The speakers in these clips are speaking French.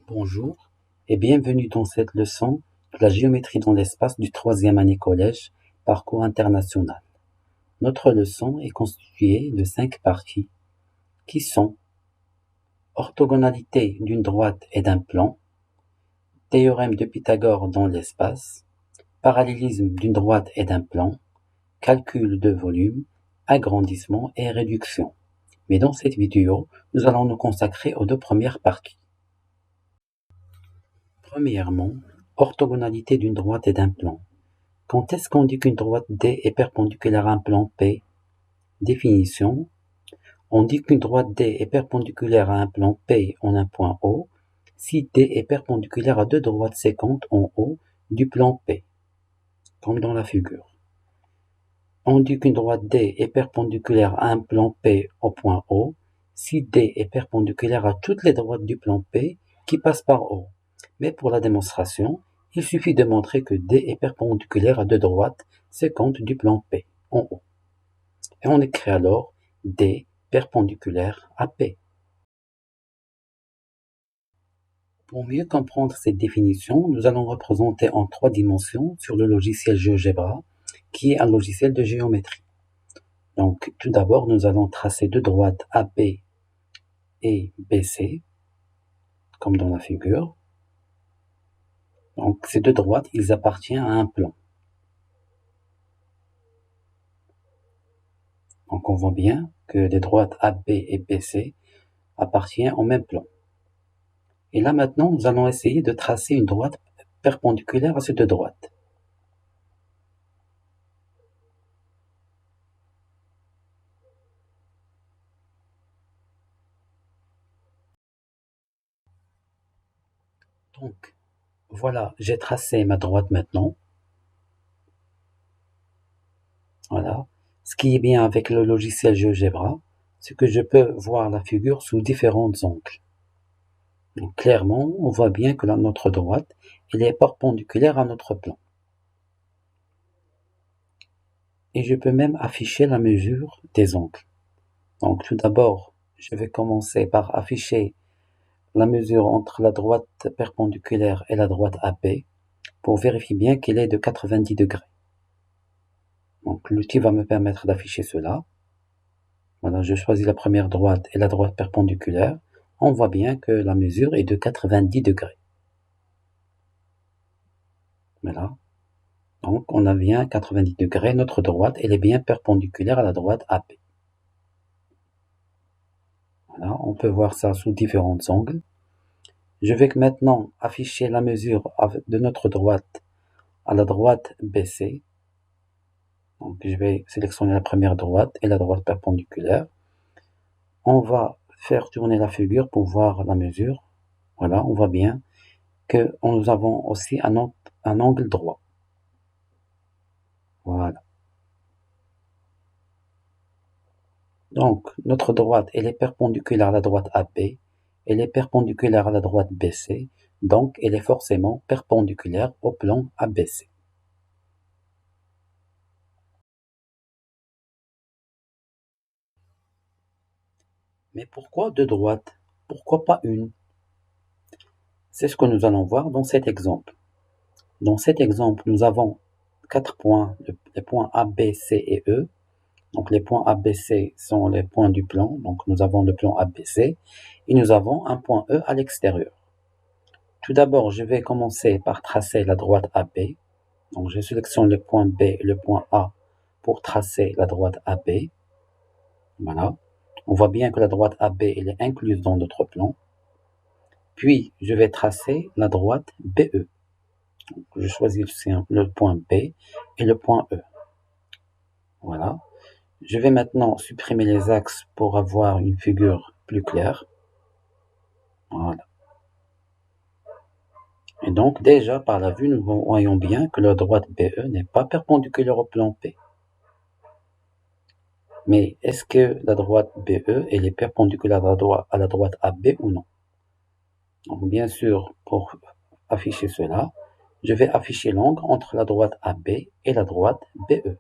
Bonjour et bienvenue dans cette leçon de la géométrie dans l'espace du troisième année collège, parcours international. Notre leçon est constituée de 5 parties qui sont orthogonalité d'une droite et d'un plan, théorème de Pythagore dans l'espace, parallélisme d'une droite et d'un plan, calcul de volume, agrandissement et réduction. Mais dans cette vidéo, nous allons nous consacrer aux deux premières parties. Premièrement, orthogonalité d'une droite et d'un plan. Quand est-ce qu'on dit qu'une droite D est perpendiculaire à un plan P? Définition. On dit qu'une droite D est perpendiculaire à un plan P en un point O si D est perpendiculaire à deux droites séquentes en haut du plan P, comme dans la figure. On dit qu'une droite D est perpendiculaire à un plan P au point O si D est perpendiculaire à toutes les droites du plan P qui passent par O. Mais pour la démonstration, il suffit de montrer que D est perpendiculaire à deux droites séquentes du plan P en haut. Et on écrit alors D perpendiculaire à P. Pour mieux comprendre cette définition, nous allons représenter en 3 dimensions sur le logiciel GeoGebra, qui est un logiciel de géométrie. Donc, tout d'abord, nous allons tracer deux droites AB et BC, comme dans la figure. Donc, ces deux droites, ils appartiennent à un plan. Donc, on voit bien que les droites AB et BC appartiennent au même plan. Et là, maintenant, nous allons essayer de tracer une droite perpendiculaire à ces deux droites. Donc, voilà, j'ai tracé ma droite maintenant. Voilà. Ce qui est bien avec le logiciel GeoGebra, c'est que je peux voir la figure sous différents angles. Donc, clairement, on voit bien que notre droite, elle est perpendiculaire à notre plan. Et je peux même afficher la mesure des angles. Donc, tout d'abord, je vais commencer par afficher la mesure entre la droite perpendiculaire et la droite AB pour vérifier bien qu'elle est de 90 degrés. Donc, l'outil va me permettre d'afficher cela. Voilà, je choisis la première droite et la droite perpendiculaire. On voit bien que la mesure est de 90 degrés. Voilà. Donc, on a bien 90 degrés. Notre droite, elle est bien perpendiculaire à la droite AB. Voilà, on peut voir ça sous différents angles. Je vais maintenant afficher la mesure de notre droite à la droite BC. Donc, je vais sélectionner la première droite et la droite perpendiculaire. On va faire tourner la figure pour voir la mesure. Voilà, on voit bien que nous avons aussi un angle droit. Voilà. Donc, notre droite, elle est perpendiculaire à la droite AB, elle est perpendiculaire à la droite BC, donc elle est forcément perpendiculaire au plan ABC. Mais pourquoi deux droites? Pourquoi pas une? C'est ce que nous allons voir dans cet exemple. Dans cet exemple, nous avons 4 points, les points A, B, C et E. Donc les points A, B, C sont les points du plan. Donc nous avons le plan ABC et nous avons un point E à l'extérieur. Tout d'abord, je vais commencer par tracer la droite AB. Donc je sélectionne le point B et le point A pour tracer la droite AB. Voilà. On voit bien que la droite AB elle est incluse dans notre plan. Puis je vais tracer la droite BE. Donc, je choisis le point B et le point E. Voilà. Je vais maintenant supprimer les axes pour avoir une figure plus claire. Voilà. Et donc déjà par la vue, nous voyons bien que la droite BE n'est pas perpendiculaire au plan P. Mais est-ce que la droite BE elle est perpendiculaire à la droite AB ou non? Donc bien sûr, pour afficher cela, je vais afficher l'angle entre la droite AB et la droite BE.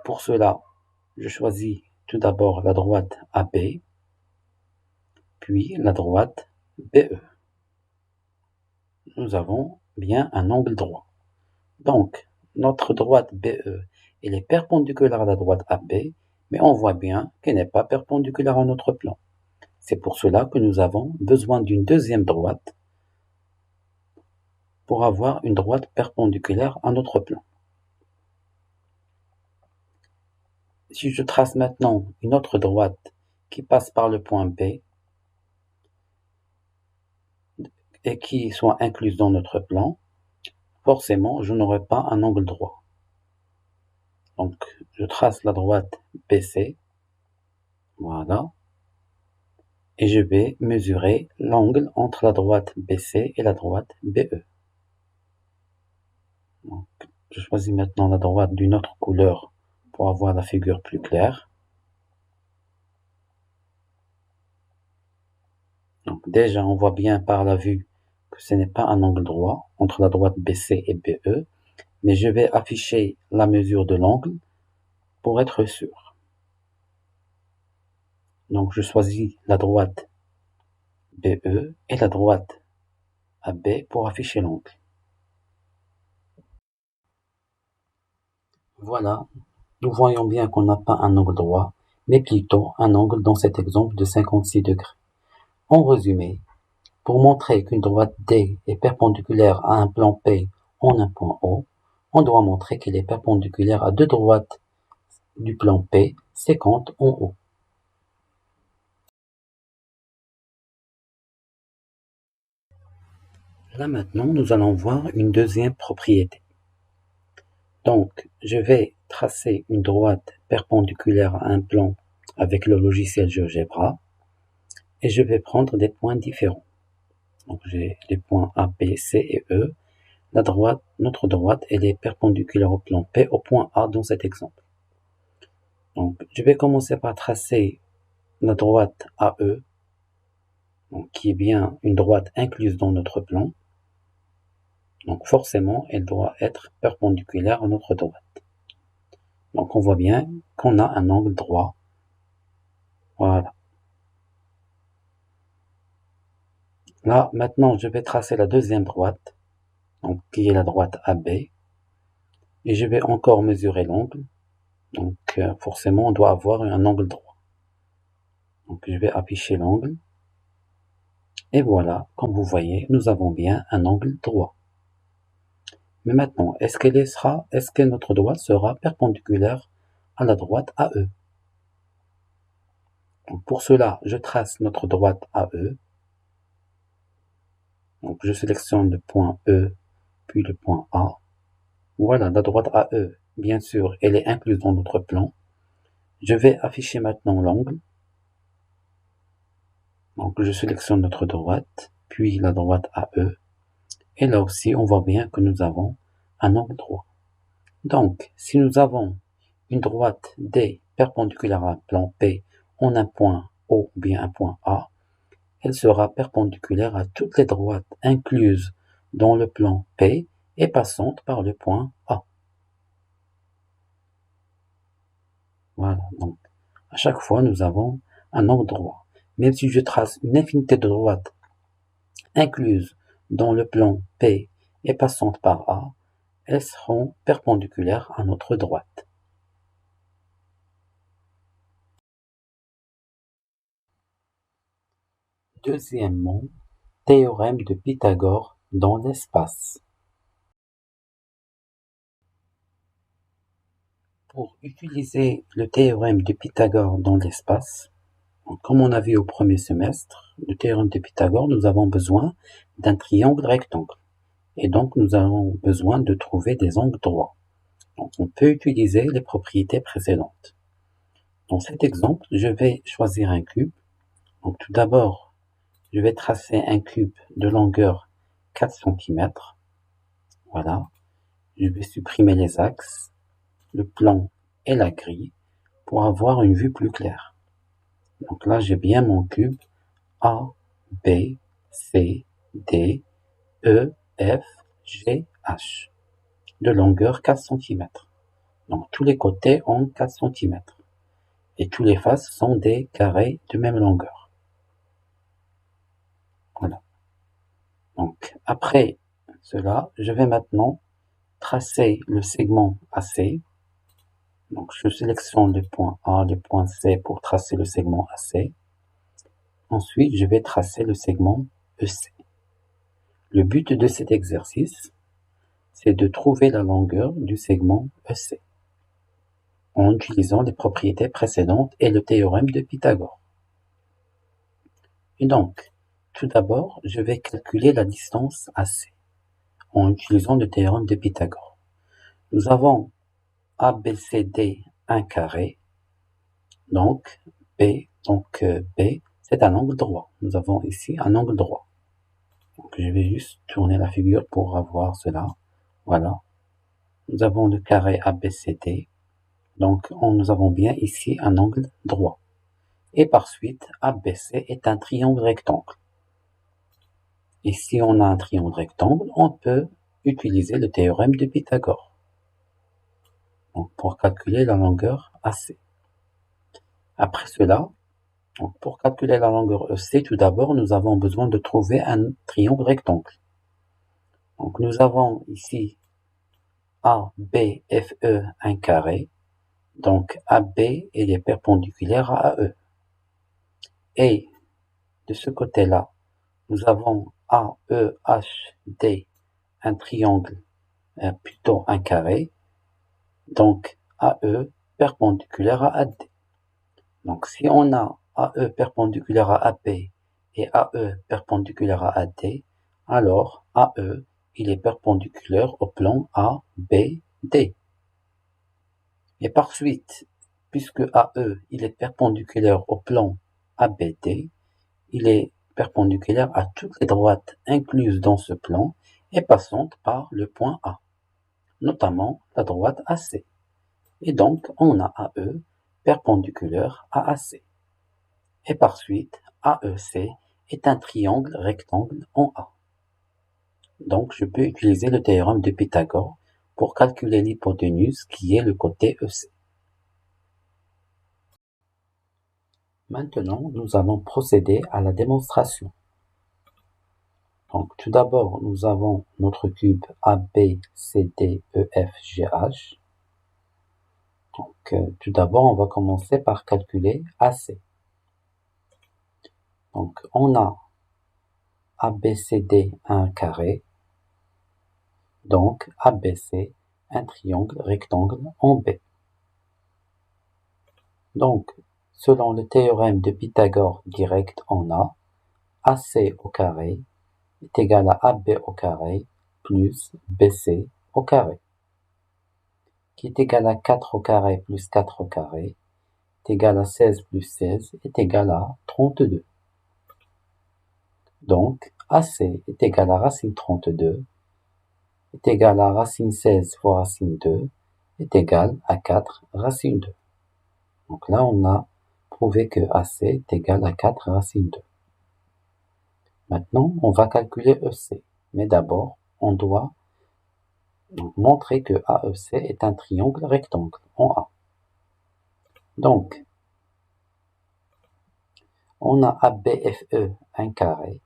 Pour cela, je choisis tout d'abord la droite AB, puis la droite BE. Nous avons bien un angle droit. Donc, notre droite BE, elle est perpendiculaire à la droite AB, mais on voit bien qu'elle n'est pas perpendiculaire à notre plan. C'est pour cela que nous avons besoin d'une deuxième droite pour avoir une droite perpendiculaire à notre plan. Si je trace maintenant une autre droite qui passe par le point B et qui soit incluse dans notre plan, forcément je n'aurai pas un angle droit. Donc je trace la droite BC, voilà, et je vais mesurer l'angle entre la droite BC et la droite BE. Donc, je choisis maintenant la droite d'une autre couleur pour avoir la figure plus claire. Donc déjà, on voit bien par la vue que ce n'est pas un angle droit entre la droite BC et BE, mais je vais afficher la mesure de l'angle pour être sûr. Donc je choisis la droite BE et la droite AB pour afficher l'angle. Voilà, nous voyons bien qu'on n'a pas un angle droit, mais plutôt un angle dans cet exemple de 56 degrés. En résumé, pour montrer qu'une droite D est perpendiculaire à un plan P en un point O, on doit montrer qu'elle est perpendiculaire à deux droites du plan P sécantes en haut. Là maintenant, nous allons voir une deuxième propriété. Donc, je vais tracer une droite perpendiculaire à un plan avec le logiciel GeoGebra et je vais prendre des points différents. Donc, j'ai les points A, B, C et E. Notre droite, elle est perpendiculaire au plan P au point A dans cet exemple. Donc, je vais commencer par tracer la droite AE, donc, qui est bien une droite incluse dans notre plan. Donc, forcément, elle doit être perpendiculaire à notre droite. Donc, on voit bien qu'on a un angle droit. Voilà. Là, maintenant, je vais tracer la deuxième droite, donc, qui est la droite AB. Et je vais encore mesurer l'angle. Donc, forcément, on doit avoir un angle droit. Donc, je vais afficher l'angle. Et voilà, comme vous voyez, nous avons bien un angle droit. Mais maintenant, est-ce que notre droite sera perpendiculaire à la droite AE? Donc, pour cela, je trace notre droite AE. Donc, je sélectionne le point E, puis le point A. Voilà, la droite AE, bien sûr, elle est incluse dans notre plan. Je vais afficher maintenant l'angle. Donc, je sélectionne notre droite, puis la droite AE. Et là aussi, on voit bien que nous avons un angle droit. Donc, si nous avons une droite D perpendiculaire à un plan P en un point O ou bien un point A, elle sera perpendiculaire à toutes les droites incluses dans le plan P et passante par le point A. Voilà, donc à chaque fois nous avons un angle droit. Même si je trace une infinité de droites incluses dans le plan P et passantes par A, elles seront perpendiculaires à notre droite. Deuxièmement, théorème de Pythagore dans l'espace. Pour utiliser le théorème de Pythagore dans l'espace, comme on a vu au premier semestre, le théorème de Pythagore, nous avons besoin d'un triangle rectangle. Et donc, nous avons besoin de trouver des angles droits. Donc, on peut utiliser les propriétés précédentes. Dans cet exemple, je vais choisir un cube. Donc, tout d'abord, je vais tracer un cube de longueur 4 cm. Voilà. Je vais supprimer les axes, le plan et la grille pour avoir une vue plus claire. Donc là, j'ai bien mon cube A, B, C, D, E, F, G, H de longueur 4 cm. Donc tous les côtés ont 4 cm. Et tous les faces sont des carrés de même longueur. Voilà. Donc, après cela, je vais maintenant tracer le segment AC. Donc, je sélectionne le point A, le point C pour tracer le segment AC. Ensuite, je vais tracer le segment EC. Le but de cet exercice, c'est de trouver la longueur du segment EC en utilisant les propriétés précédentes et le théorème de Pythagore. Et donc, tout d'abord, je vais calculer la distance AC en utilisant le théorème de Pythagore. Nous avons ABCD 1 carré, donc B, c'est un angle droit. Nous avons ici un angle droit. Donc, je vais juste tourner la figure pour avoir cela. Voilà. Nous avons le carré ABCD. Donc, nous avons bien ici un angle droit. Et par suite, ABC est un triangle rectangle. Et si on a un triangle rectangle, on peut utiliser le théorème de Pythagore. Donc, pour calculer la longueur AC. Après cela, donc pour calculer la longueur EC, tout d'abord, nous avons besoin de trouver un triangle rectangle. Donc, nous avons ici ABFE 1 carré. Donc, AB est perpendiculaire à AE. Et de ce côté-là, nous avons AEHD, un triangle, plutôt un carré. Donc, AE perpendiculaire à AD. Donc, si on a AE perpendiculaire à AB et AE perpendiculaire à AD, alors AE, il est perpendiculaire au plan ABD. Et par suite, puisque AE, il est perpendiculaire au plan ABD, il est perpendiculaire à toutes les droites incluses dans ce plan et passantes par le point A, notamment la droite AC. Et donc, on a AE perpendiculaire à AC. Et par suite, AEC est un triangle rectangle en A. Donc, je peux utiliser le théorème de Pythagore pour calculer l'hypoténuse qui est le côté EC. Maintenant, nous allons procéder à la démonstration. Donc, tout d'abord, nous avons notre cube ABCDEFGH. Donc, tout d'abord, on va commencer par calculer AC. Donc, on a ABCD 1 carré. Donc, ABC, un triangle rectangle en B. Donc, selon le théorème de Pythagore direct en A, AC au carré est égal à AB au carré plus BC au carré, qui est égal à 4 au carré plus 4 au carré, est égal à 16 plus 16, est égal à 32. Donc, AC est égal à racine 32, est égal à racine 16 fois racine 2, est égal à 4 racine 2. Donc là, on a prouvé que AC est égal à 4 racine 2. Maintenant, on va calculer EC. Mais d'abord, on doit montrer que AEC est un triangle rectangle en A. Donc, on a ABFE un carré.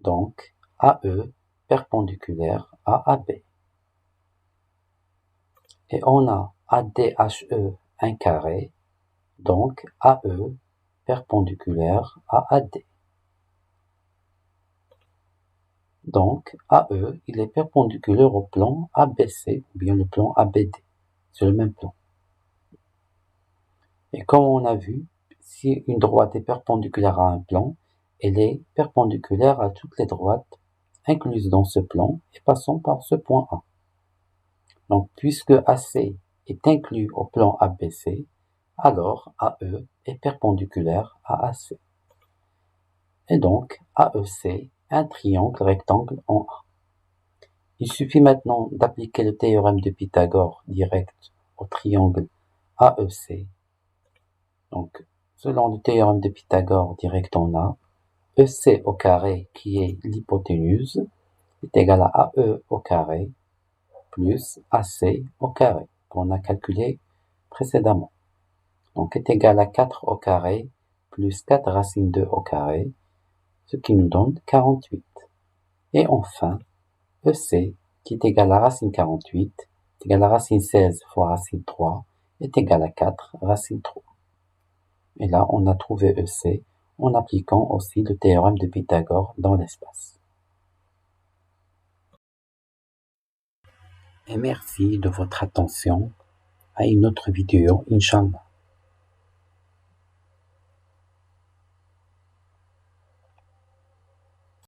Donc, AE perpendiculaire à AB. Et on a ADHE un carré. Donc, AE perpendiculaire à AD. Donc, AE, il est perpendiculaire au plan ABC ou bien le plan ABD. C'est le même plan. Et comme on a vu, si une droite est perpendiculaire à un plan, elle est perpendiculaire à toutes les droites incluses dans ce plan et passant par ce point A. Donc, puisque AC est inclus au plan ABC, alors AE est perpendiculaire à AC. Et donc, AEC, un triangle rectangle en A. Il suffit maintenant d'appliquer le théorème de Pythagore direct au triangle AEC. Donc, selon le théorème de Pythagore direct en A, EC au carré, qui est l'hypoténuse, est égal à AE au carré plus AC au carré, qu'on a calculé précédemment. Donc, est égal à 4 au carré plus 4 racine 2 au carré, ce qui nous donne 48. Et enfin, EC, qui est égal à racine 48, est égal à racine 16 fois racine 3, est égal à 4 racine 3. Et là, on a trouvé EC en appliquant aussi le théorème de Pythagore dans l'espace. Et merci de votre attention. À une autre vidéo, Inch'Allah.